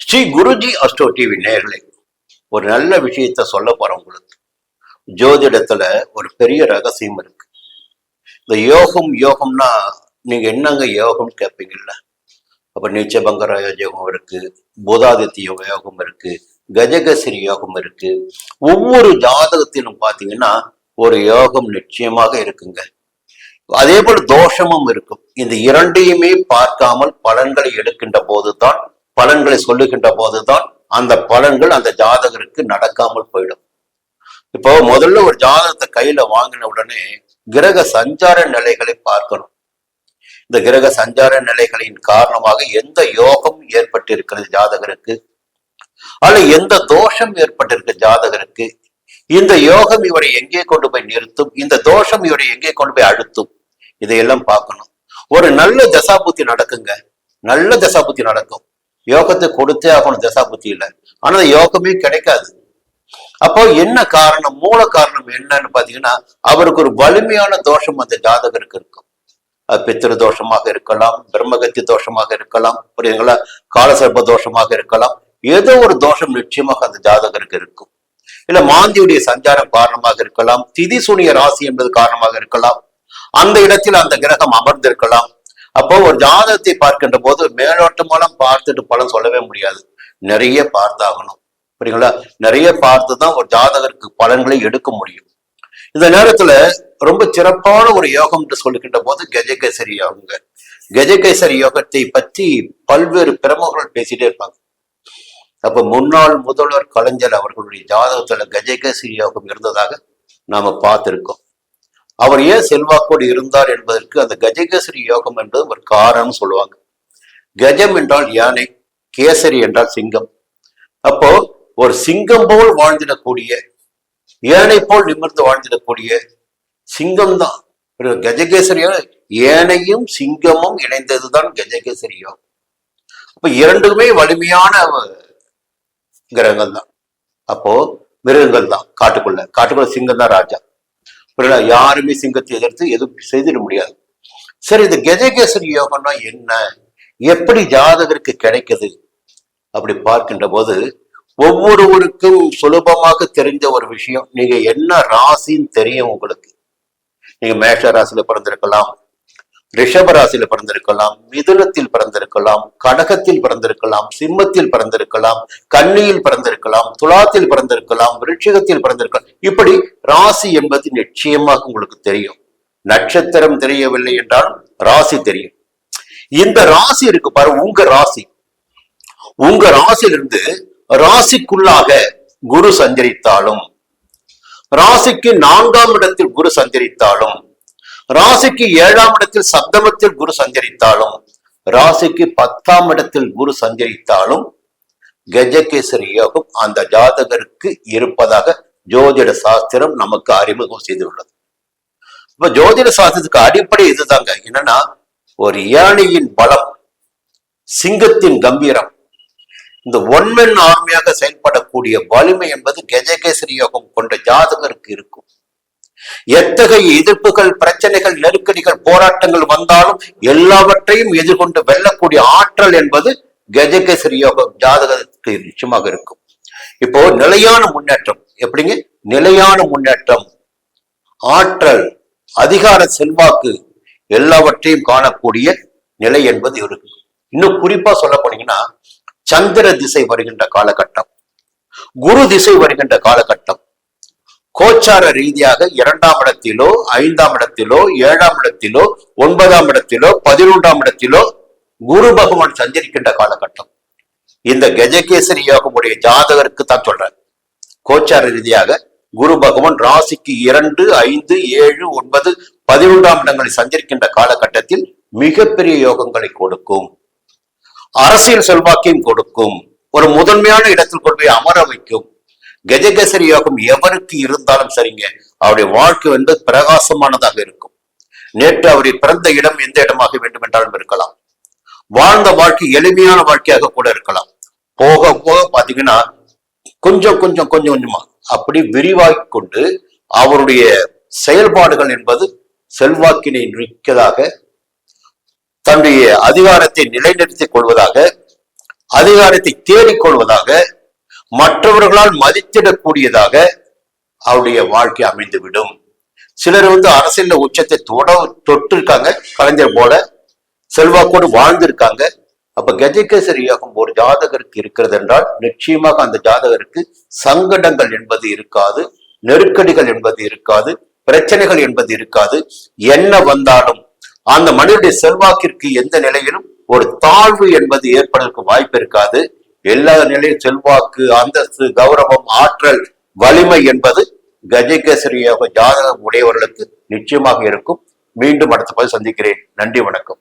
Sri Guruji astro TV நேயர்களே, ஒரு நல்ல விஷயத்த சொல்ல போறோம் உங்களுக்கு. ஜோதிடத்துல ஒரு பெரிய ரகசியம் இருக்கு. இந்த யோகம் யோகம்னா நீங்க என்னங்க யோகம் கேட்பீங்கல்ல. அப்ப நீச்சபங்க யோகம் இருக்கு, பூதாதித்ய யோகம் இருக்கு, கஜகசிரி யோகம் இருக்கு. ஒவ்வொரு ஜாதகத்திலும் பாத்தீங்கன்னா ஒரு யோகம் நிச்சயமாக இருக்குங்க. அதே போல தோஷமும் இருக்கும். இந்த இரண்டையுமே பார்க்காமல் பலன்களை எடுக்கின்ற போதுதான், பலன்களை சொல்லுகின்ற போதுதான் அந்த பலன்கள் அந்த ஜாதகருக்கு நடக்காமல் போயிடும். இப்போ முதல்ல ஒரு ஜாதகத்தை கையில வாங்கின உடனே கிரக சஞ்சார நிலைகளை பார்க்கணும். இந்த கிரக சஞ்சார நிலைகளின் காரணமாக எந்த யோகம் ஏற்பட்டிருக்கிறது ஜாதகருக்கு, அல்ல எந்த தோஷம் ஏற்பட்டிருக்கு ஜாதகருக்கு, இந்த யோகம் இவரை எங்கே கொண்டு போய் நிறுத்தும், இந்த தோஷம் இவரை எங்கே கொண்டு போய் அழுத்தும், இதையெல்லாம் பார்க்கணும். ஒரு நல்ல தசாபுத்தி நடக்குங்க, நல்ல தசாபுத்தி நடக்கும். யோகத்தை கொடுத்தே ஆகணும் தசாபுத்தி இல்லை, ஆனா யோகமே கிடைக்காது. அப்போ என்ன காரணம், மூல காரணம் என்னன்னு பாத்தீங்கன்னா அவருக்கு ஒரு வலிமையான தோஷம் அந்த ஜாதகருக்கு இருக்கும். அது பித்திரு தோஷமாக இருக்கலாம், பிரம்மகத்தி தோஷமாக இருக்கலாம், புரியுதுங்களா, காலசர்ப்ப தோஷமாக இருக்கலாம். ஏதோ ஒரு தோஷம் நிச்சயமாக அந்த ஜாதகருக்கு இருக்கும். இல்ல மாந்தியுடைய சஞ்சாரம் காரணமாக இருக்கலாம், திதி சூனிய ராசி என்பது காரணமாக இருக்கலாம், அந்த இடத்தில் அந்த கிரகம் அமர்ந்திருக்கலாம். அப்போ ஒரு ஜாதகத்தை பார்க்கின்ற போது மேலோட்டமெல்லாம் பார்த்துட்டு பலன் சொல்லவே முடியாது, நிறைய பார்த்தாகணும். புரியுங்களா, நிறைய பார்த்துதான் ஒரு ஜாதகருக்கு பலன்களை எடுக்க முடியும். இந்த நேரத்துல ரொம்ப சிறப்பான ஒரு யோகம் என்று சொல்லுகின்ற போது கஜகேசரி யோகங்க. கஜகேசரி யோகத்தை பற்றி பல்வேறு பிரமுகர்கள் பேசிட்டே இருப்பாங்க. அப்ப முன்னாள் முதல்வர் கலைஞர் அவர்களுடைய ஜாதகத்துல கஜகேசரி யோகம் இருந்ததாக நாம பார்த்திருக்கோம். அவர் ஏன் செல்வாக்கோடு இருந்தார் என்பதற்கு அந்த கஜகேசரி யோகம் என்பது ஒரு காரணம் சொல்லுவாங்க. கஜம் என்றால் யானை, கேசரி என்றால் சிங்கம். அப்போ ஒரு சிங்கம் போல் வாழ்ந்திடக்கூடிய, யானை போல் நிமிர்ந்து வாழ்ந்திடக்கூடிய சிங்கம் தான் கஜகேசரி. யானையும் சிங்கமும் இணைந்ததுதான் கஜகேசரி யோகம். அப்ப இரண்டுமே வலிமையான கிரகங்கள் தான். அப்போ மிருகங்கள் தான், காட்டுக்குள்ள சிங்கம் தான் ராஜா. யாருமே சிங்கத்தை எதிர்த்து எதுவும் செய்திட முடியாது. சரி, இந்த கஜகேசரி யோகம்னா என்ன, எப்படி ஜாதகருக்கு கிடைக்குது அப்படி பார்க்கின்ற போது ஒவ்வொருவருக்கும் சுலபமாக தெரிஞ்ச ஒரு விஷயம். நீங்க என்ன ராசின்னு தெரியும் உங்களுக்கு. நீங்க மேஷ ராசியில பிறந்திருக்கலாம், ரிஷப ராசியில பிறந்திருக்கலாம், மிதுனத்தில் பிறந்திருக்கலாம், கடகத்தில் பிறந்திருக்கலாம், சிம்மத்தில் பிறந்திருக்கலாம், கன்னியில் பிறந்திருக்கலாம், துலாத்தில் பிறந்திருக்கலாம், விருட்சிகத்தில் பிறந்திருக்கலாம். இப்படி ராசி என்பது நிச்சயமாக உங்களுக்கு தெரியும். நட்சத்திரம் தெரியவில்லை என்றாலும் ராசி தெரியும். இந்த ராசி இருக்கு பாரு, உங்க ராசியிலிருந்து ராசிக்குள்ளாக குரு சஞ்சரித்தாலும், ராசிக்கு 4ஆம் இடத்தில் குரு சஞ்சரித்தாலும், ராசிக்கு 7ஆம் இடத்தில் சப்தமத்தில் குரு சஞ்சரித்தாலும், ராசிக்கு 10ஆம் இடத்தில் குரு சஞ்சரித்தாலும் கஜகேசரி யோகம் அந்த ஜாதகருக்கு இருப்பதாக ஜோதிட சாஸ்திரம் நமக்கு அறிமுகம் செய்துள்ளது. இப்ப ஜோதிட சாஸ்திரத்துக்கு அடிப்படை இதுதாங்க. என்னன்னா, ஒரு யானையின் பலம், சிங்கத்தின் கம்பீரம், இந்த ஒன்மன் ஆர்மியாக செயல்படக்கூடிய வலிமை என்பது கஜகேசரி யோகம் கொண்ட ஜாதகருக்கு இருக்கும். எத்தகைய எதிர்ப்புகள், பிரச்சனைகள், நெருக்கடிகள், போராட்டங்கள் வந்தாலும் எல்லாவற்றையும் எதிர்கொண்டு வெல்லக்கூடிய ஆற்றல் என்பது கஜகேசரி யோகம் ஜாதகத்துக்கு நிச்சயமாக இருக்கும். இப்போ நிலையான முன்னேற்றம், எப்படிங்க நிலையான முன்னேற்றம், ஆற்றல், அதிகார, செல்வாக்கு எல்லாவற்றையும் காணக்கூடிய நிலை என்பது இருக்கு. இன்னும் குறிப்பா சொல்ல போனீங்கன்னா, சந்திர திசை வருகின்ற காலகட்டம், குரு திசை வருகின்ற காலகட்டம், கோச்சார ரீதியாக 2ஆம் இடத்திலோ, 5ஆம் இடத்திலோ, 7ஆம் இடத்திலோ, 9ஆம் இடத்திலோ, 11ஆம் இடத்திலோ குரு பகவான் சஞ்சரிக்கின்ற காலகட்டம். இந்த கஜகேசரி யோகமுடைய ஜாதகருக்கு தான் சொல்றேன். கோச்சார ரீதியாக குரு பகவான் ராசிக்கு 2, 5, 7, 9, 11ஆம் இடங்களை சஞ்சரிக்கின்ற காலகட்டத்தில் மிகப்பெரிய யோகங்களை கொடுக்கும். அரசியல் செல்வாக்கையும் கொடுக்கும். ஒரு முதன்மையான இடத்தில் கொண்டு போய் அமர வைக்கும். கஜகேசரி யோகம் எவருக்கு இருந்தாலும் சரிங்க, அவருடைய வாழ்க்கை வந்து பிரகாசமானதாக இருக்கும். நேற்று அவருடைய பிறந்த இடம் எந்த இடமாக வேண்டும் என்றாலும் இருக்கலாம், வாழ்ந்த வாழ்க்கை எளிமையான வாழ்க்கையாக கூட இருக்கலாம். போக போக பாத்தீங்கன்னா கொஞ்சம் கொஞ்சமா அப்படி விரிவாக்கி கொண்டு அவருடைய செயல்பாடுகள் என்பது செல்வாக்கினை மிக்கதாக, தன்னுடைய அதிகாரத்தை நிலைநிறுத்திக் கொள்வதாக, அதிகாரத்தை தேடிக்கொள்வதாக, மற்றவர்களால் மதித்திடக்கூடியதாக அவருடைய வாழ்க்கை அமைந்துவிடும். சிலர் அரசியல்ல உச்சத்தை தொட்டு இருக்காங்க, கலைஞர் போல செல்வாக்கோடு வாழ்ந்திருக்காங்க. அப்ப கஜகேசரி யோகம் ஒரு ஜாதகருக்கு இருக்கிறது என்றால் நிச்சயமாக அந்த ஜாதகருக்கு சங்கடங்கள் என்பது இருக்காது, நெருக்கடிகள் என்பது இருக்காது, பிரச்சனைகள் என்பது இருக்காது. என்ன வந்தாலும் அந்த மனிதனுடைய செல்வாக்கிற்கு எந்த நிலையிலும் ஒரு தாழ்வு என்பது ஏற்படுவதற்கு வாய்ப்பு இருக்காது. எல்லா நிலையும் செல்வாக்கு, அந்தஸ்து, கௌரவம், ஆற்றல், வலிமை என்பது கஜகேசரி யோக ஜாதகம் உடையவர்களுக்கு நிச்சயமாக இருக்கும். மீண்டும் அடுத்த பதிவு சந்திக்கிறேன். நன்றி, வணக்கம்.